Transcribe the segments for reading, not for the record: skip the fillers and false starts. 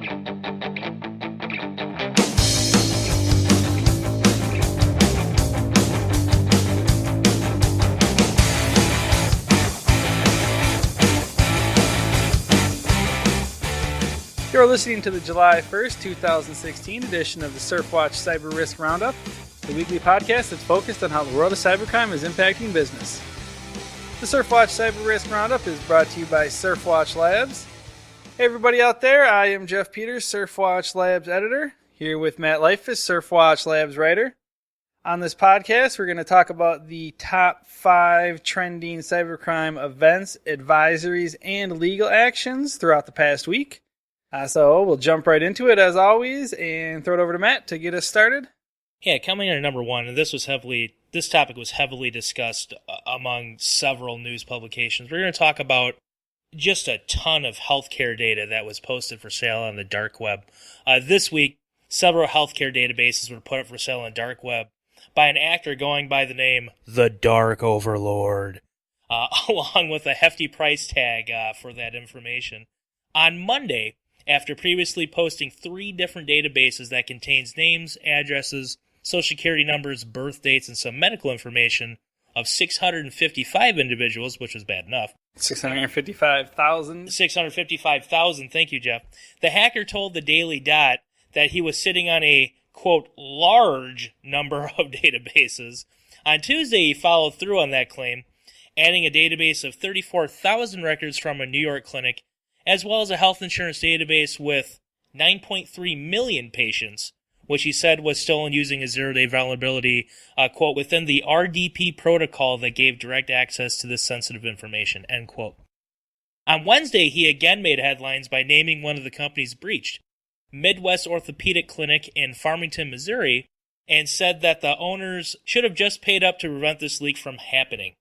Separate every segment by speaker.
Speaker 1: You're listening to the July 1st, 2016 edition of the Surfwatch Cyber Risk Roundup, the weekly podcast that's focused on how the world of cybercrime is impacting business. The Surfwatch Cyber Risk Roundup is brought to you by Surfwatch Labs. Hey everybody out there, I am Jeff Peters, Surfwatch Labs editor, here with Matt Leifus, Surfwatch Labs writer. On this podcast, we're going to talk about the top 5 trending cybercrime events, advisories, and legal actions throughout the past week. So we'll jump right into it as always and throw it over to Matt to get us started.
Speaker 2: Yeah, coming in at number 1, and this topic was heavily discussed among several news publications. We're going to talk about just a ton of healthcare data that was posted for sale on the dark web. This week, several healthcare databases were put up for sale on the dark web by an actor going by the name The Dark Overlord, along with a hefty price tag for that information. On Monday, after previously posting 3 different databases that contains names, addresses, social security numbers, birth dates, and some medical information of 655 individuals, which was bad enough.
Speaker 1: 655,000?
Speaker 2: 655,000, thank you, Jeff. The hacker told the Daily Dot that he was sitting on a, quote, large number of databases. On Tuesday, he followed through on that claim, adding a database of 34,000 records from a New York clinic, as well as a health insurance database with 9.3 million patients, which he said was stolen using a zero-day vulnerability, quote, within the RDP protocol that gave direct access to this sensitive information, end quote. On Wednesday, he again made headlines by naming one of the companies breached, Midwest Orthopedic Clinic in Farmington, Missouri, and said that the owners should have just paid up to prevent this leak from happening.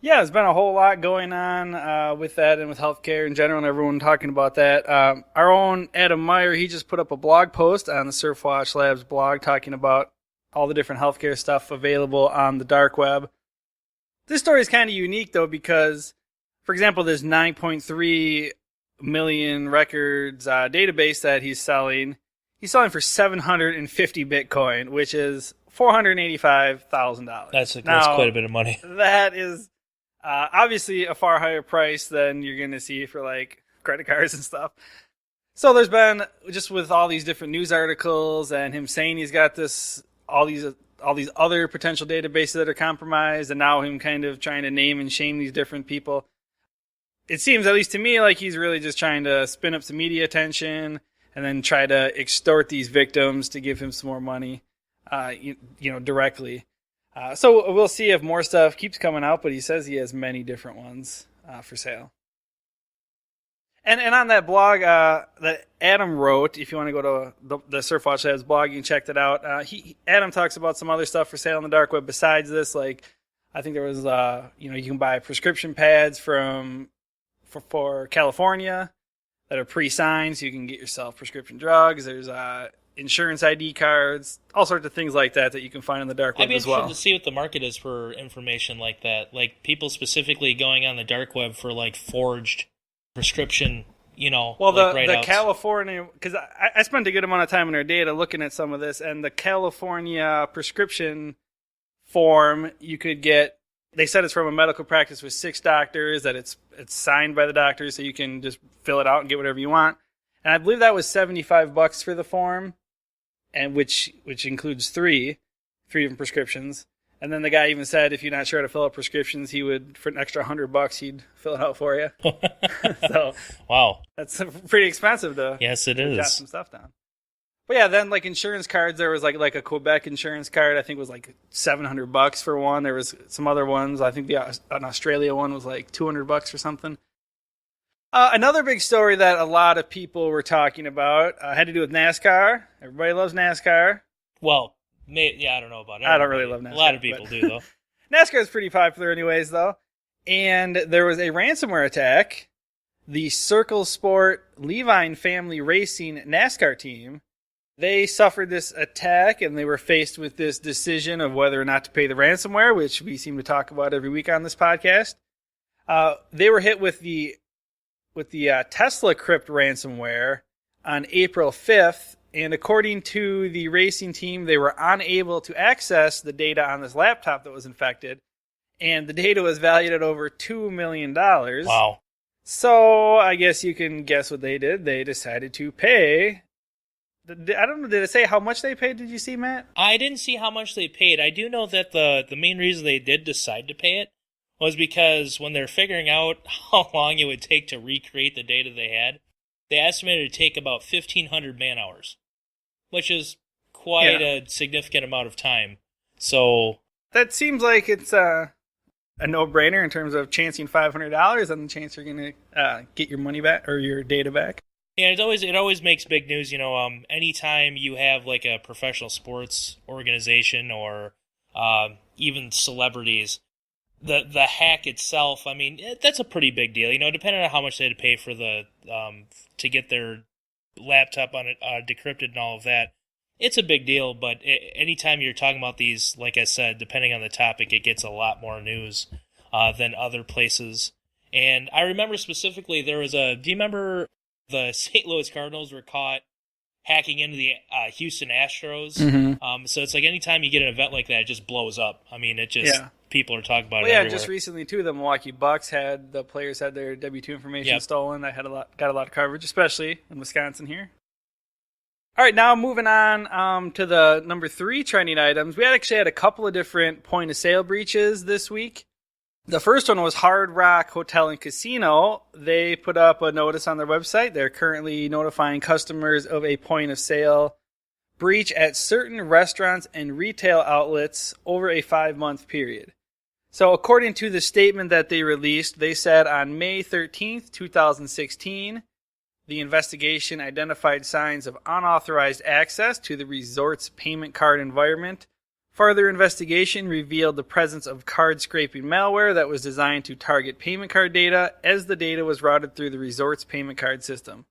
Speaker 1: Yeah, there's been a whole lot going on with that and with healthcare in general and everyone talking about that. Our own Adam Meyer, he just put up a blog post on the Surfwatch Labs blog talking about all the different healthcare stuff available on the dark web. This story is kind of unique, though, because, for example, this 9.3 million records database that he's selling for 750 Bitcoin, which is $485,000.
Speaker 2: That's quite a bit of money.
Speaker 1: That is obviously a far higher price than you're going to see for like credit cards and stuff. So there's been, just with all these different news articles and him saying he's got all these other potential databases that are compromised, and now him kind of trying to name and shame these different people. It seems, at least to me, like he's really just trying to spin up some media attention and then try to extort these victims to give him some more money, directly. So we'll see if more stuff keeps coming out, but he says he has many different ones for sale. And on that blog that Adam wrote, if you want to go to the Surfwatch Labs blog, you can check that out. Adam talks about some other stuff for sale on the dark web besides this. Like, I think there was, you can buy prescription pads for California that are pre-signed, so you can get yourself prescription drugs. There's insurance ID cards, all sorts of things like that you can find on the dark web as well.
Speaker 2: I'd be interested to see what the market is for information like that. Like people specifically going on the dark web for like forged prescription,
Speaker 1: Well,
Speaker 2: like
Speaker 1: the California, because I spent a good amount of time in our data looking at some of this, and the California prescription form you could get, they said it's from a medical practice with 6 doctors, that it's signed by the doctors, so you can just fill it out and get whatever you want. And I believe that was $75 for the form, and which includes 3 different prescriptions. And then the guy even said if you're not sure how to fill out prescriptions, he would, for an extra $100, he'd fill it out for you. So
Speaker 2: wow,
Speaker 1: that's pretty expensive to jot some stuff down. But yeah, then like insurance cards, there was like a Quebec insurance card. I think was like $700 for one. There was some other ones. I think an Australia one was like $200 or something. Another big story that a lot of people were talking about had to do with NASCAR. Everybody loves NASCAR.
Speaker 2: Well, I don't know about it.
Speaker 1: I don't really love NASCAR.
Speaker 2: A lot of people do, though.
Speaker 1: NASCAR is pretty popular anyways, though. And there was a ransomware attack. The Circle Sport Levine Family Racing NASCAR team, they suffered this attack, and they were faced with this decision of whether or not to pay the ransomware, which we seem to talk about every week on this podcast. They were hit with the Tesla Crypt ransomware on April 5th. And according to the racing team, they were unable to access the data on this laptop that was infected. And the data was valued at over $2 million.
Speaker 2: Wow.
Speaker 1: So I guess you can guess what they did. They decided to pay. I don't know, did it say how much they paid? Did you see, Matt?
Speaker 2: I didn't see how much they paid. I do know that the main reason they did decide to pay it was because when they're figuring out how long it would take to recreate the data they had, they estimated it would take about 1,500 man-hours, which is quite a significant amount of time. So
Speaker 1: that seems like it's a no-brainer in terms of chancing $500 and the chance you're going to get your money back or your data back.
Speaker 2: Yeah, it always makes big news. Anytime you have like a professional sports organization or even celebrities, the hack itself, I mean, that's a pretty big deal. Depending on how much they had to pay for the to get their laptop on it decrypted and all of that, it's a big deal. But anytime you're talking about these, like I said, depending on the topic, it gets a lot more news than other places. And I remember specifically do you remember the St. Louis Cardinals were caught hacking into the Houston Astros?
Speaker 1: Mm-hmm.
Speaker 2: So it's like anytime you get an event like that, it just blows up. I mean, people are talking about it everywhere.
Speaker 1: Just recently, too, the Milwaukee Bucks the players had their W-2 information stolen. That got a lot of coverage, especially in Wisconsin here. All right, now moving on to the number 3 trending items. We actually had a couple of different point-of-sale breaches this week. The first one was Hard Rock Hotel and Casino. They put up a notice on their website. They're currently notifying customers of a point-of-sale breach at certain restaurants and retail outlets over a 5-month period. So according to the statement that they released, they said on May 13th, 2016, the investigation identified signs of unauthorized access to the resort's payment card environment. Further investigation revealed the presence of card scraping malware that was designed to target payment card data as the data was routed through the resort's payment card system.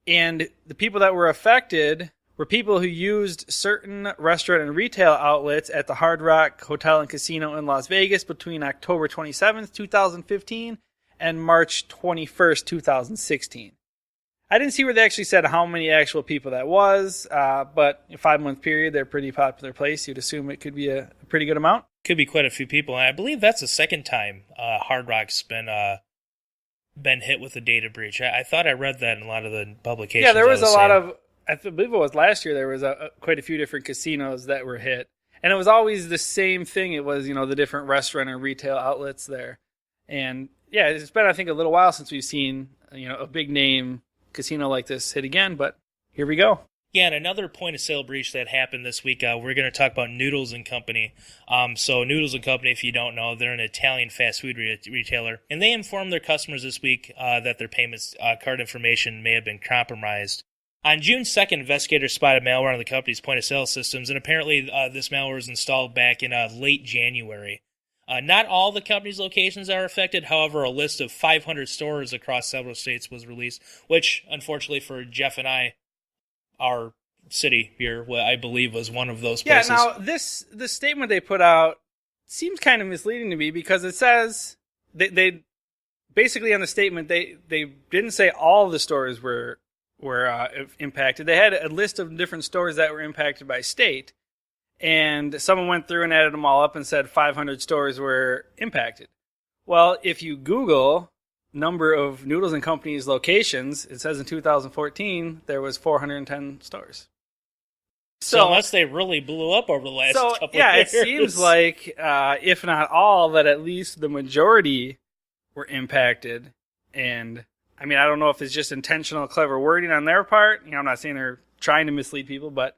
Speaker 1: And the people that were affected were people who used certain restaurant and retail outlets at the Hard Rock Hotel and Casino in Las Vegas between October 27th, 2015 and March 21st, 2016. I didn't see where they actually said how many actual people that was, but a 5-month period, they're a pretty popular place. You'd assume it could be a pretty good amount.
Speaker 2: Could be quite a few people, and I believe that's the second time Hard Rock's been hit with a data breach. I thought I read that in a lot of the publications.
Speaker 1: Yeah, there was a lot of, I believe it was last year, there was quite a few different casinos that were hit. And it was always the same thing. It was, the different restaurant and retail outlets there. And yeah, it's been, I think, a little while since we've seen, a big name casino like this hit again, but here we go.
Speaker 2: Yeah, and another point-of-sale breach that happened this week, we're going to talk about Noodles & Company. So Noodles & Company, if you don't know, they're an Italian fast food retailer, and they informed their customers this week that their payments card information may have been compromised. On June 2nd, investigators spotted malware on the company's point-of-sale systems, and apparently this malware was installed back in late January. Not all the company's locations are affected. However, a list of 500 stores across several states was released, which, unfortunately for Jeff and I, our city here, I believe, was one of those places.
Speaker 1: Yeah, now, this statement they put out seems kind of misleading to me because it says they basically on the statement, they didn't say all the stores were impacted. They had a list of different stores that were impacted by state. And someone went through and added them all up and said 500 stores were impacted. Well, if you Google number of Noodles & Company's locations, it says in 2014 there was 410 stores.
Speaker 2: So unless they really blew up over the last couple of years.
Speaker 1: Yeah, it seems like, if not all, that at least the majority were impacted. And, I mean, I don't know if it's just intentional, clever wording on their part. I'm not saying they're trying to mislead people, but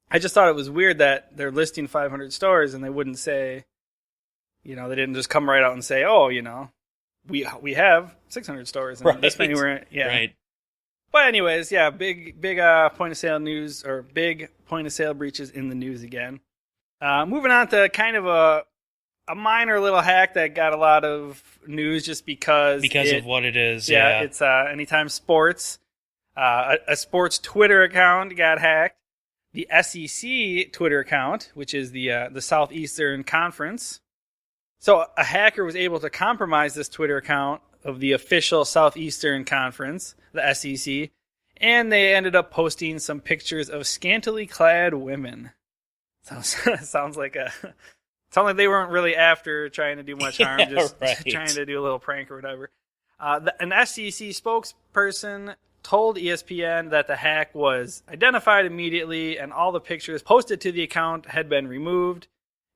Speaker 1: I just thought it was weird that they're listing 500 stores and they wouldn't say, they didn't just come right out and say, oh, we have 600 stores and this many were,
Speaker 2: Right.
Speaker 1: But anyways, yeah, big point of sale news or big point of sale breaches in the news again. Moving on to kind of a minor little hack that got a lot of news just because
Speaker 2: of what it is.
Speaker 1: Yeah, it's anytime sports. A sports Twitter account got hacked. The SEC Twitter account, which is the Southeastern Conference. So a hacker was able to compromise this Twitter account of the official Southeastern Conference, the SEC, And they ended up posting some pictures of scantily clad women. Sounds like they weren't really after trying to do much harm, just
Speaker 2: right.
Speaker 1: trying to do a little prank or whatever. An SEC spokesperson told ESPN that the hack was identified immediately and all the pictures posted to the account had been removed.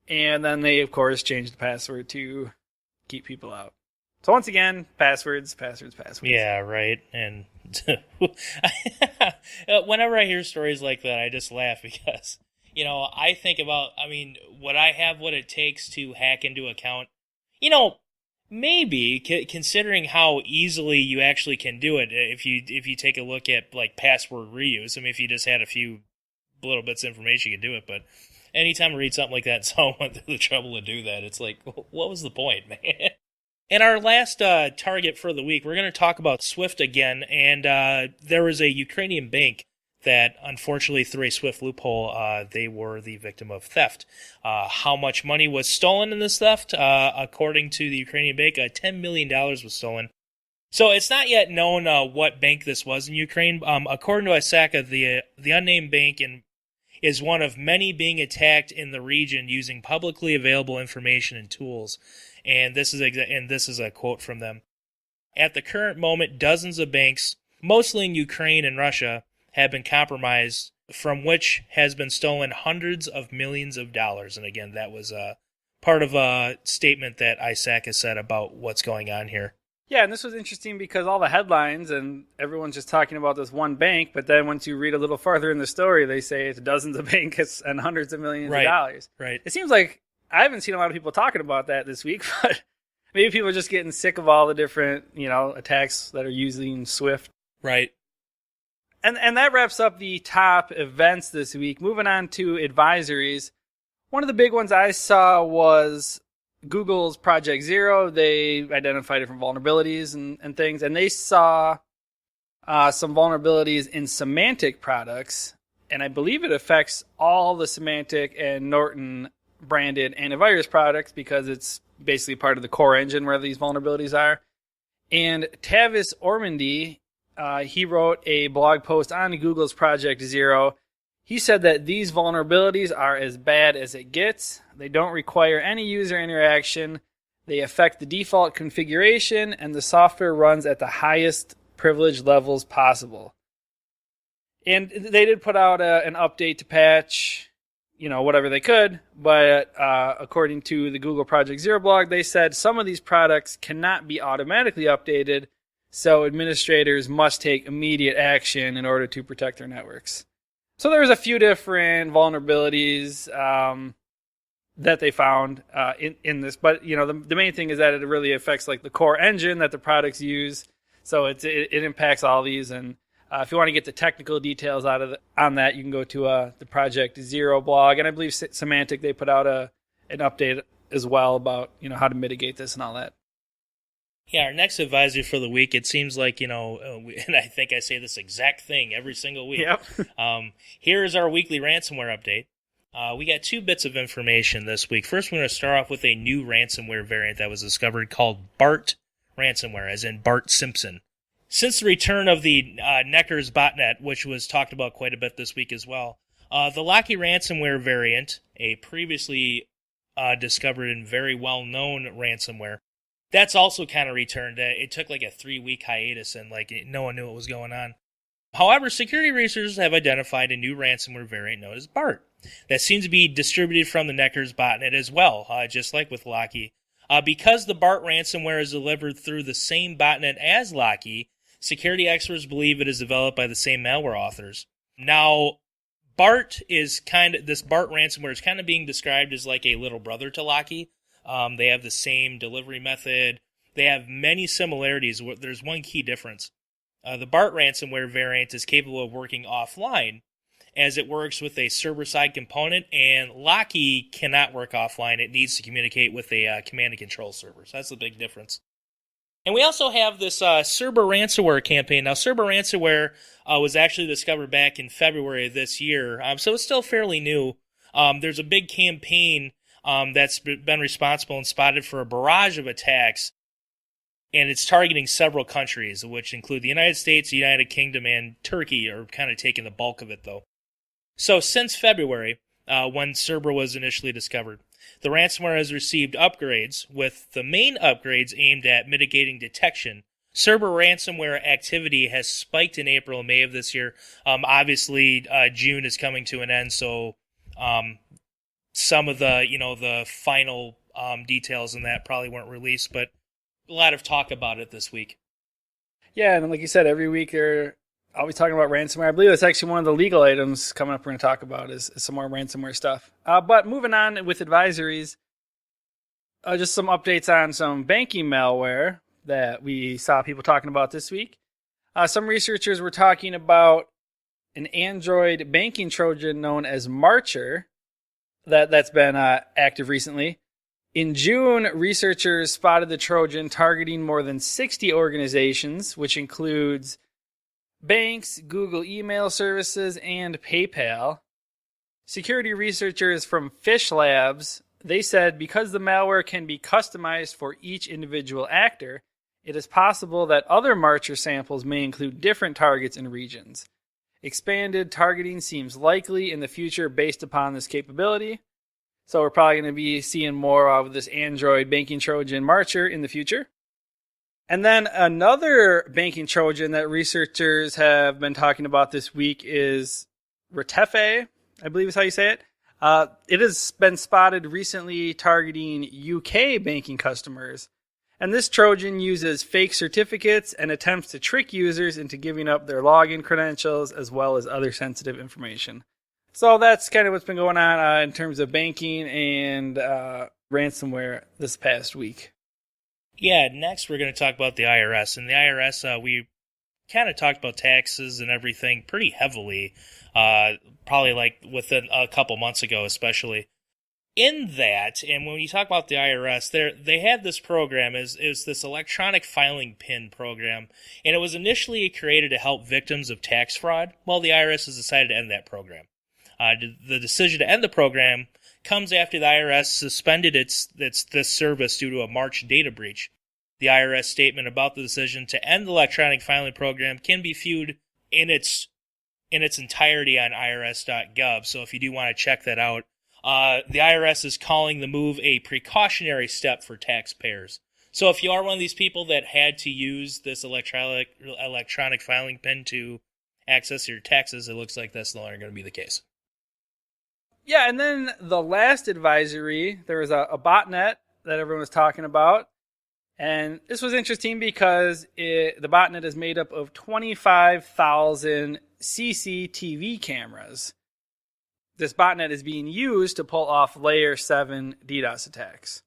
Speaker 1: And then they, of course, changed the password to keep people out. So once again, passwords.
Speaker 2: Yeah, right. And whenever I hear stories like that, I just laugh because, I think about, would I have what it takes to hack into an account? Maybe, considering how easily you actually can do it, if you take a look at, like, password reuse. If you just had a few little bits of information, you could do it, but anytime I read something like that and someone went through the trouble to do that, it's like, what was the point, man? In our last target for the week, we're going to talk about SWIFT again, and there was a Ukrainian bank that, unfortunately, through a SWIFT loophole, they were the victim of theft. How much money was stolen in this theft? According to the Ukrainian bank, $10 million was stolen. So it's not yet known what bank this was in Ukraine. According to ACLU, the unnamed bank is one of many being attacked in the region using publicly available information and tools. And this is a quote from them. At the current moment, dozens of banks, mostly in Ukraine and Russia, have been compromised, from which has been stolen hundreds of millions of dollars. And again, that was part of a statement that ISAC has said about what's going on here.
Speaker 1: Yeah, and this was interesting because all the headlines and everyone's just talking about this one bank, but then once you read a little farther in the story, they say it's dozens of banks and hundreds of millions of dollars.
Speaker 2: Right.
Speaker 1: It seems like I haven't seen a lot of people talking about that this week, but maybe people are just getting sick of all the different, attacks that are using SWIFT.
Speaker 2: Right.
Speaker 1: And that wraps up the top events this week. Moving on to advisories. One of the big ones I saw was Google's Project Zero. They identified different vulnerabilities and things, and they saw some vulnerabilities in Symantec products, and I believe it affects all the Symantec and Norton branded antivirus products because it's basically part of the core engine where these vulnerabilities are. And Tavis Ormandy, he wrote a blog post on Google's Project Zero. He said that these vulnerabilities are as bad as it gets. They don't require any user interaction. They affect the default configuration, and the software runs at the highest privilege levels possible. And they did put out an update to patch, whatever they could. But according to the Google Project Zero blog, they said some of these products cannot be automatically updated, so administrators must take immediate action in order to protect their networks. So there was a few different vulnerabilities that they found in this, but the main thing is that it really affects like the core engine that the products use. So it impacts all these, and if you want to get the technical details on that, you can go to the Project Zero blog, and I believe Symantec, they put out an update as well about how to mitigate this and all that.
Speaker 2: Yeah, our next advisory for the week, it seems like, and I think I say this exact thing every single week.
Speaker 1: Yep.
Speaker 2: Here is our weekly ransomware update. We got 2 bits of information this week. First, we're going to start off with a new ransomware variant that was discovered called Bart Ransomware, as in Bart Simpson. Since the return of the Necker's botnet, which was talked about quite a bit this week as well, the Locky ransomware variant, a previously discovered and very well-known ransomware, that's also kind of returned. It took like a 3-week hiatus, and no one knew what was going on. However, security researchers have identified a new ransomware variant known as Bart that seems to be distributed from the Necker's botnet as well, just like with Locky. Because the Bart ransomware is delivered through the same botnet as Locky, security experts believe it is developed by the same malware authors. Now, this Bart ransomware is kind of being described as like a little brother to Locky. They have the same delivery method. They have many similarities. There's one key difference. The Bart ransomware variant is capable of working offline, as it works with a server-side component, and Locky cannot work offline. It needs to communicate with a command and control server. So that's the big difference. And we also have this Cerber ransomware campaign. Now, Cerber ransomware was actually discovered back in February of this year, so it's still fairly new. There's a big campaign that's been responsible and spotted for a barrage of attacks And it's targeting several countries, which include the United States, the United Kingdom, and Turkey are kind of taking the bulk of it, though. So since February, when Cerber was initially discovered, the ransomware has received upgrades, with the main upgrades aimed at mitigating detection. Cerber ransomware activity has spiked in April and May of this year. Obviously, June is coming to an end, so some of the the final details in that probably weren't released, but a lot of talk about it this week.
Speaker 1: Yeah, and like you said, every week they're always talking about ransomware. I believe that's actually one of the legal items coming up we're going to talk about is some more ransomware stuff. But moving on with advisories, just some updates on some banking malware that we saw people talking about this week. Some researchers were talking about an Android banking Trojan known as Marcher that's been active recently. In June, researchers spotted the Trojan targeting more than 60 organizations, which includes banks, Google email services, and PayPal. Security researchers from Fish Labs, they said because the malware can be customized for each individual actor, it is possible that other Marcher samples may include different targets and regions. Expanded targeting seems likely in the future based upon this capability. So we're probably going to be seeing more of this Android banking Trojan Marcher in the future. And then another banking Trojan that researchers have been talking about this week is Retefe, I believe is how you say it. It has been spotted recently targeting UK banking customers. And this Trojan uses fake certificates and attempts to trick users into giving up their login credentials as well as other sensitive information. So that's kind of what's been going on in terms of banking and ransomware this past week.
Speaker 2: Yeah, next we're going to talk about the IRS. And the IRS, we kind of talked about taxes and everything pretty heavily, probably like within a couple months ago especially. In that, and when you talk about the IRS, they had this program, is this electronic filing PIN program, and it was initially created to help victims of tax fraud. Well, the IRS has decided to end that program. The decision to end the program comes after the IRS suspended this service due to a March data breach. The IRS statement about the decision to end the electronic filing program can be viewed in its entirety on irs.gov. So if you do want to check that out, the IRS is calling the move a precautionary step for taxpayers. So if you are one of these people that had to use this electronic filing PIN to access your taxes, it looks like that's no longer going to be the case.
Speaker 1: Yeah, and then the last advisory, there was a botnet that everyone was talking about. And this was interesting because the botnet is made up of 25,000 CCTV cameras. This botnet is being used to pull off Layer 7 DDoS attacks.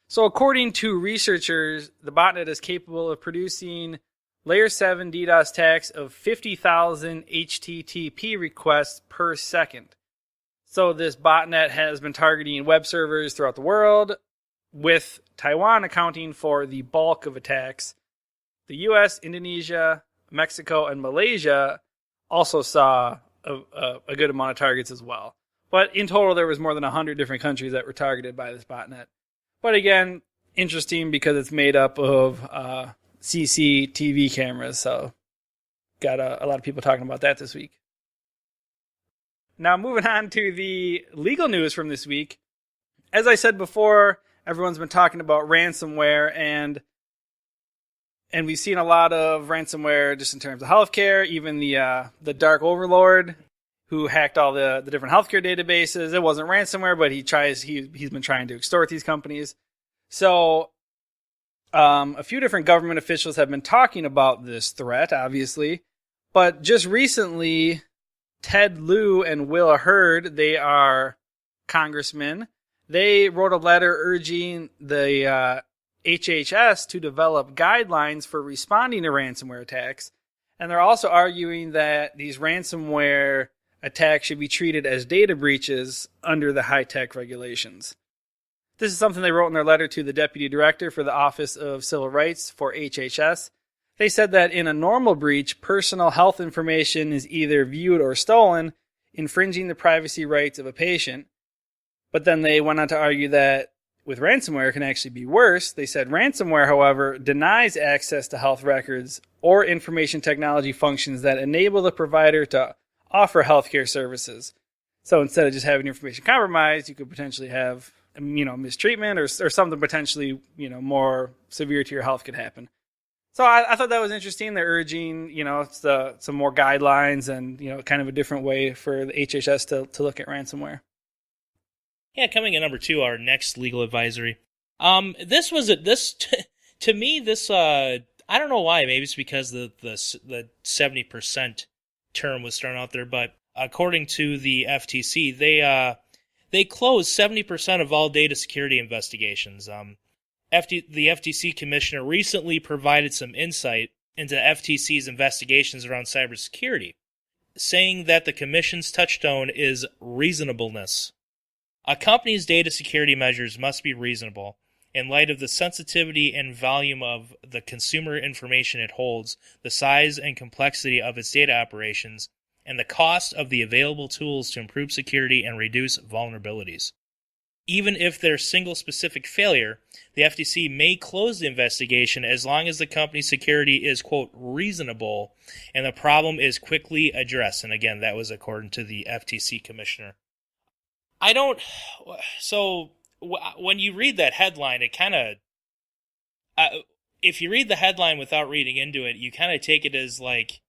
Speaker 1: So according to researchers, the botnet is capable of producing Layer 7 DDoS attacks of 50,000 HTTP requests per second. So this botnet has been targeting web servers throughout the world, with Taiwan accounting for the bulk of attacks. The US, Indonesia, Mexico, and Malaysia also saw a good amount of targets as well. But in total, there was more than 100 different countries that were targeted by this botnet. But again, interesting because it's made up of CCTV cameras. So got a lot of people talking about that this week. Now moving on to the legal news from this week. As I said before, everyone's been talking about ransomware, and we've seen a lot of ransomware just in terms of healthcare. Even the Dark Overlord, who hacked all the different healthcare databases. It wasn't ransomware, but he's been trying to extort these companies. So a few different government officials have been talking about this threat, obviously. But just recently, Ted Lieu and Will Hurd, they are congressmen, they wrote a letter urging the HHS to develop guidelines for responding to ransomware attacks. And they're also arguing that these ransomware attacks should be treated as data breaches under the high-tech regulations. This is something they wrote in their letter to the Deputy Director for the Office of Civil Rights for HHS. They said that in a normal breach, personal health information is either viewed or stolen, infringing the privacy rights of a patient. But then they went on to argue that with ransomware can actually be worse. They said ransomware, however, denies access to health records or information technology functions that enable the provider to offer healthcare services. So instead of just having your information compromised, you could potentially have, mistreatment or something potentially, more severe to your health could happen. So I thought that was interesting. They're urging, some more guidelines and, kind of a different way for the HHS to look at ransomware.
Speaker 2: Yeah, coming at number 2, our next legal advisory. This was to me. This I don't know why. Maybe it's because the 70% term was thrown out there. But according to the FTC, they closed 70% of all data security investigations. The FTC commissioner recently provided some insight into FTC's investigations around cybersecurity, saying that the commission's touchstone is reasonableness. A company's data security measures must be reasonable in light of the sensitivity and volume of the consumer information it holds, the size and complexity of its data operations, and the cost of the available tools to improve security and reduce vulnerabilities. Even if there's single specific failure, the FTC may close the investigation as long as the company's security is, quote, reasonable and the problem is quickly addressed. And again, that was according to the FTC commissioner. When you read that headline, it kind of, if you read the headline without reading into it, you kind of take it as like,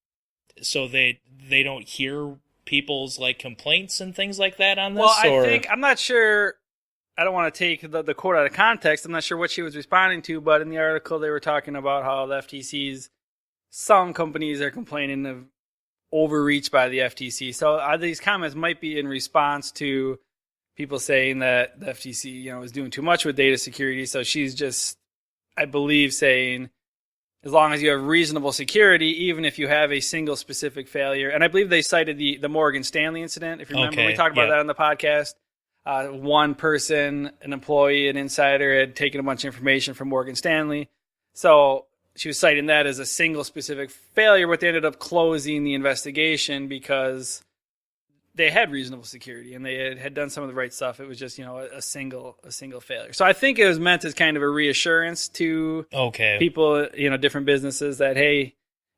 Speaker 2: so they don't hear people's like complaints and things like that on this?
Speaker 1: Well, I'm not sure, I don't want to take the quote out of context. I'm not sure what she was responding to, but in the article they were talking about how the FTC's, some companies are complaining of overreach by the FTC. So these comments might be in response to people saying that the FTC, is doing too much with data security. So she's just, I believe, saying as long as you have reasonable security, even if you have a single specific failure. And I believe they cited the Morgan Stanley incident. If you remember, we talked about that on the podcast. One person, an employee, an insider, had taken a bunch of information from Morgan Stanley. So she was citing that as a single specific failure, but they ended up closing the investigation because they had reasonable security and they had done some of the right stuff. It was just, a single failure. So I think it was meant as kind of a reassurance to people, different businesses that, hey,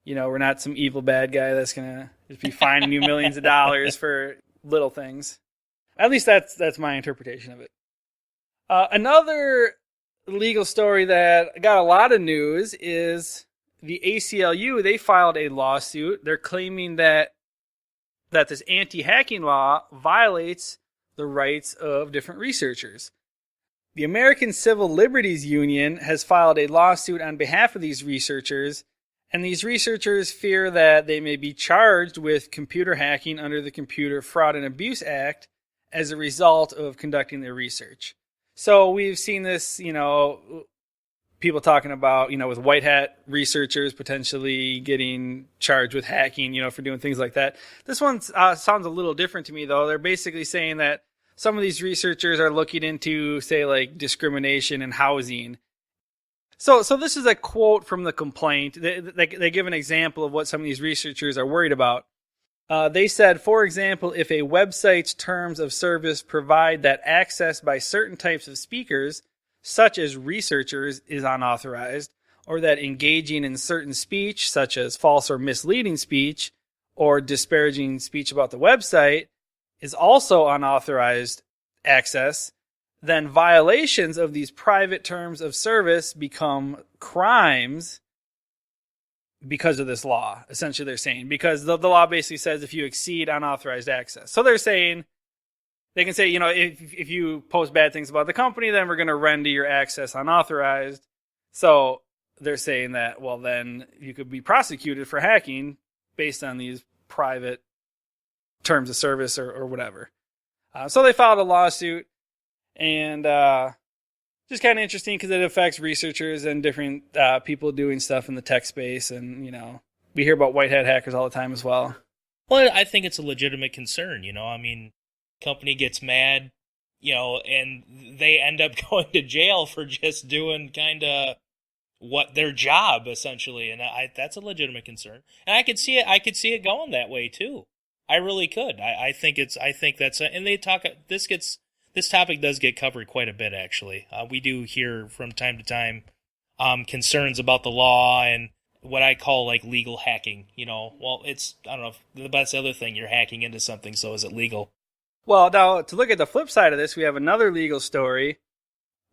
Speaker 1: we're not some evil bad guy that's going to just be fining you millions of dollars for little things. At least that's my interpretation of it. Another legal story that got a lot of news is the ACLU. They filed a lawsuit. They're claiming that this anti-hacking law violates the rights of different researchers. The American Civil Liberties Union has filed a lawsuit on behalf of these researchers, and these researchers fear that they may be charged with computer hacking under the Computer Fraud and Abuse Act as a result of conducting their research. So we've seen this, people talking about, with white hat researchers potentially getting charged with hacking, for doing things like that. This one sounds a little different to me, though. They're basically saying that some of these researchers are looking into, say, like discrimination in housing. So this is a quote from the complaint. They give an example of what some of these researchers are worried about. They said, for example, if a website's terms of service provide that access by certain types of speakers, such as researchers, is unauthorized, or that engaging in certain speech, such as false or misleading speech, or disparaging speech about the website, is also unauthorized access, then violations of these private terms of service become crimes because of this law. Essentially, they're saying, because the law basically says if you exceed unauthorized access. So they're saying, they can say, if you post bad things about the company, then we're going to render your access unauthorized. So they're saying that, well, then you could be prosecuted for hacking based on these private terms of service or whatever. So they filed a lawsuit, and just kind of interesting because it affects researchers and different people doing stuff in the tech space. And, we hear about white hat hackers all the time as well.
Speaker 2: Well, I think it's a legitimate concern, company gets mad, and they end up going to jail for just doing kind of what their job essentially, and that's a legitimate concern. And I could see it going that way too. I really could. I think that's and they talk. This gets this topic does get covered quite a bit, actually. We do hear from time to time concerns about the law and what I call like legal hacking. Well, it's, I don't know, if that's the other thing. You're hacking into something, so is it legal?
Speaker 1: Well, now, to look at the flip side of this, we have another legal story.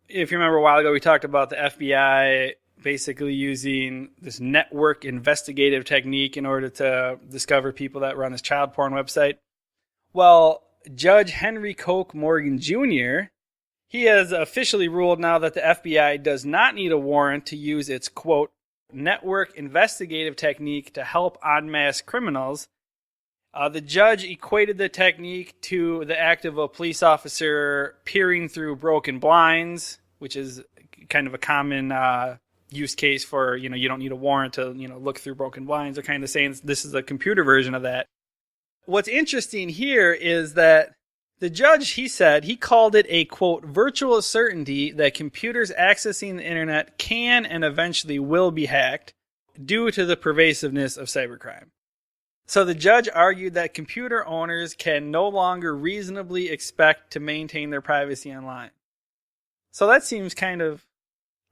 Speaker 1: If you remember a while ago, we talked about the FBI basically using this network investigative technique in order to discover people that run this child porn website. Well, Judge Henry Koch Morgan Jr., he has officially ruled now that the FBI does not need a warrant to use its, quote, network investigative technique to help en masse criminals. The judge equated the technique to the act of a police officer peering through broken blinds, which is kind of a common use case for, you don't need a warrant to, look through broken blinds. They're kind of saying this is a computer version of that. What's interesting here is that the judge, he called it a, quote, virtual certainty that computers accessing the internet can and eventually will be hacked due to the pervasiveness of cybercrime. So the judge argued that computer owners can no longer reasonably expect to maintain their privacy online. So that seems kind of,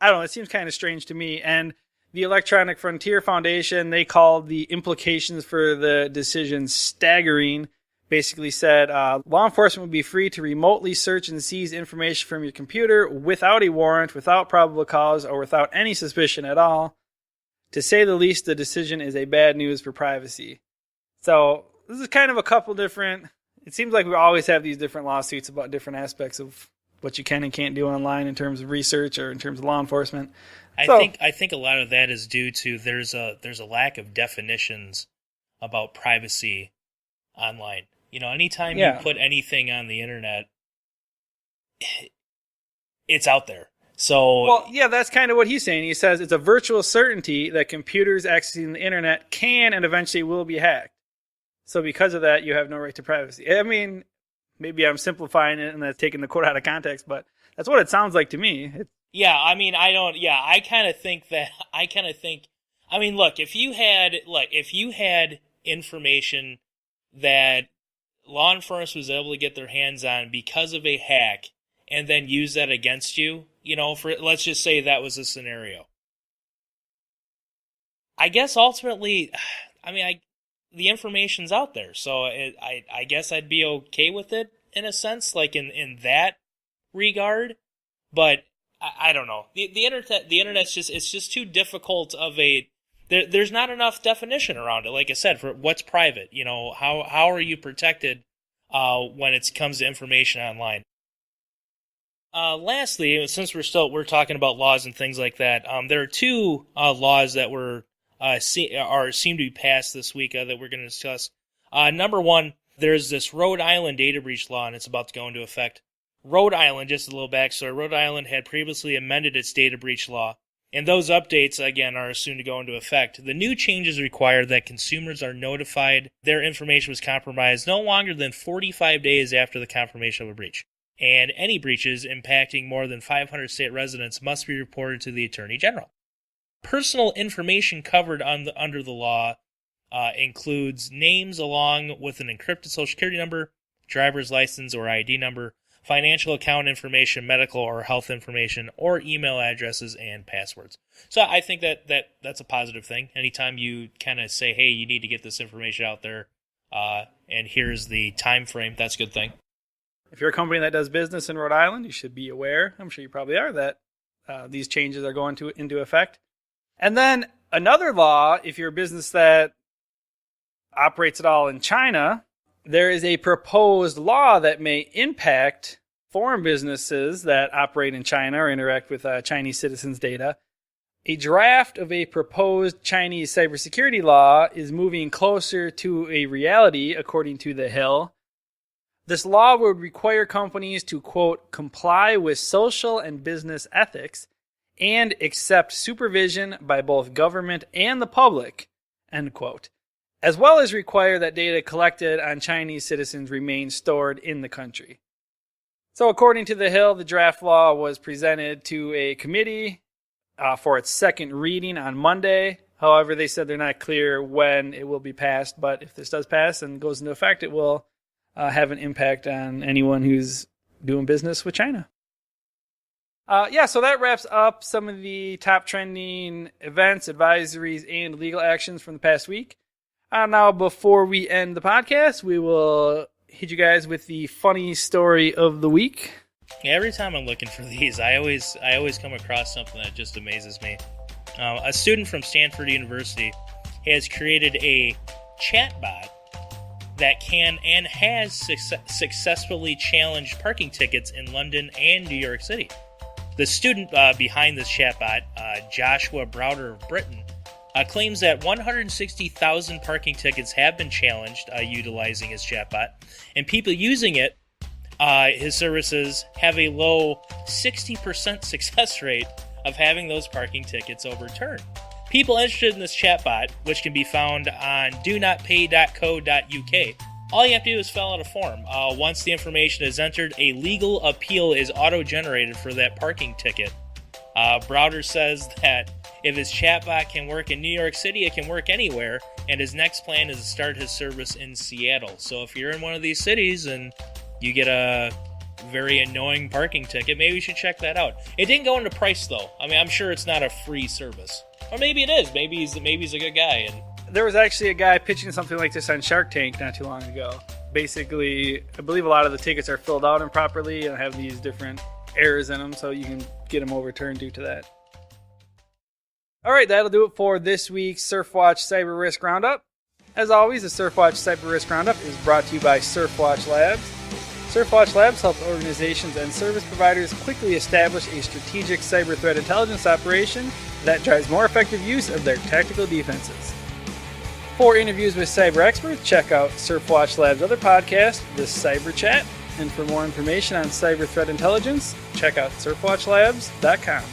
Speaker 1: it seems kind of strange to me. And the Electronic Frontier Foundation, they called the implications for the decision staggering. Basically said, law enforcement would be free to remotely search and seize information from your computer without a warrant, without probable cause, or without any suspicion at all. To say the least, the decision is a bad news for privacy. So this is kind of a couple different, it seems like we always have these different lawsuits about different aspects of what you can and can't do online in terms of research or in terms of law enforcement.
Speaker 2: I think a lot of that is due to there's a lack of definitions about privacy online. Anytime you put anything on the internet, it's out there. So,
Speaker 1: well, yeah, that's kind of what he's saying. He says it's a virtual certainty that computers accessing the internet can and eventually will be hacked. So because of that, you have no right to privacy. I mean, maybe I'm simplifying it and that's taking the quote out of context, but that's what it sounds like to me.
Speaker 2: I kind of think, look, if you had information that law enforcement was able to get their hands on because of a hack and then use that against you, let's just say that was a scenario. I guess ultimately, the information's out there, so I guess I'd be okay with it in a sense, like in that regard. But I don't know. The internet's just too difficult of a. There's not enough definition around it. Like I said, for what's private, how are you protected when it comes to information online? Lastly, since we're talking about laws and things like that, there are two laws that seem to be passed this week that we're going to discuss. Number one, there's this Rhode Island data breach law, and it's about to go into effect. Rhode Island, just a little backstory, Rhode Island had previously amended its data breach law, and those updates, again, are soon to go into effect. The new changes require that consumers are notified their information was compromised no longer than 45 days after the confirmation of a breach. And any breaches impacting more than 500 state residents must be reported to the Attorney General. Personal information covered under the law includes names along with an encrypted social security number, driver's license or ID number, financial account information, medical or health information, or email addresses and passwords. So I think that's a positive thing. Anytime you kind of say, hey, you need to get this information out there, and here's the time frame, that's a good thing.
Speaker 1: If you're a company that does business in Rhode Island, you should be aware, I'm sure you probably are, that these changes are going into effect. And then another law, if you're a business that operates at all in China, there is a proposed law that may impact foreign businesses that operate in China or interact with Chinese citizens' data. A draft of a proposed Chinese cybersecurity law is moving closer to a reality, according to The Hill. This law would require companies to, quote, comply with social and business ethics and accept supervision by both government and the public, end quote, as well as require that data collected on Chinese citizens remain stored in the country. So according to The Hill, the draft law was presented to a committee for its second reading on Monday. However, they said they're not clear when it will be passed, but if this does pass and goes into effect, it will have an impact on anyone who's doing business with China. So that wraps up some of the top trending events, advisories, and legal actions from the past week. Now, before we end the podcast, we will hit you guys with the funny story of the week.
Speaker 2: Every time I'm looking for these, I always come across something that just amazes me. A student from Stanford University has created a chatbot that can and has successfully challenged parking tickets in London and New York City. The student behind this chatbot, Joshua Browder of Britain, claims that 160,000 parking tickets have been challenged utilizing his chatbot, and people using it, his services, have a low 60% success rate of having those parking tickets overturned. People interested in this chatbot, which can be found on donotpay.co.uk, all you have to do is fill out a form. Once the information is entered, a legal appeal is auto-generated for that parking ticket. Browder says that if his chatbot can work in New York City, it can work anywhere, and his next plan is to start his service in Seattle. So if you're in one of these cities and you get a very annoying parking ticket, maybe you should check that out. It didn't go into price, though. I mean, I'm sure it's not a free service. Or maybe it is. Maybe he's a good guy. And
Speaker 1: there was actually a guy pitching something like this on Shark Tank not too long ago. Basically, I believe a lot of the tickets are filled out improperly and have these different errors in them, so you can get them overturned due to that. All right, that'll do it for this week's Surfwatch Cyber Risk Roundup. As always, the Surfwatch Cyber Risk Roundup is brought to you by Surfwatch Labs. Surfwatch Labs helps organizations and service providers quickly establish a strategic cyber threat intelligence operation that drives more effective use of their tactical defenses. For interviews with cyber experts, check out Surfwatch Labs' other podcast, The Cyber Chat. And for more information on cyber threat intelligence, check out surfwatchlabs.com.